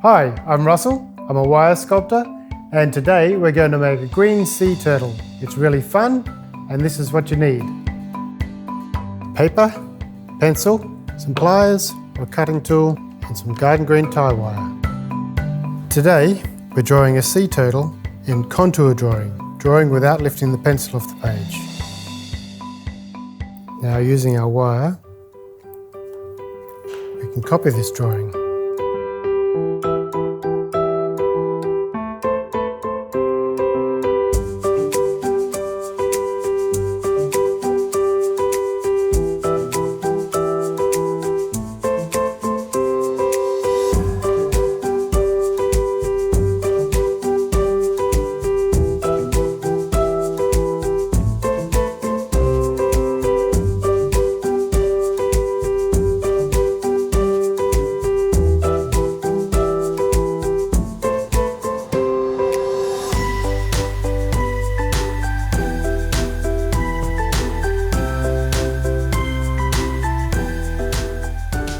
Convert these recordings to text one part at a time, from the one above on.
Hi, I'm Russell. I'm a wire sculptor, and today we're going to make a green sea turtle. It's really fun, and this is what you need. Paper, pencil, some pliers, a cutting tool, and some garden green tie wire. Today, we're drawing a sea turtle in contour drawing without lifting the pencil off the page. Now, using our wire, we can copy this drawing.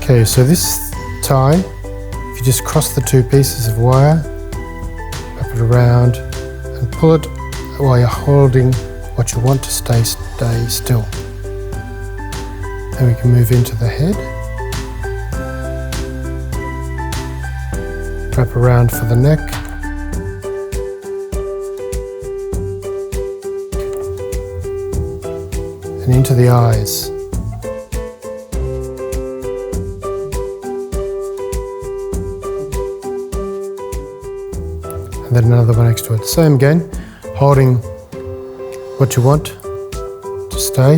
Okay, so this tie, if you just cross the two pieces of wire, wrap it around and pull it while you're holding what you want to stay still. Then we can move into the head. Wrap around for the neck. And into the eyes. And then another one next to it. Same again, holding what you want to stay.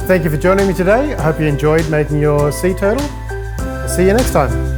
Thank you for joining me today. I hope you enjoyed making your sea turtle. I'll see you next time.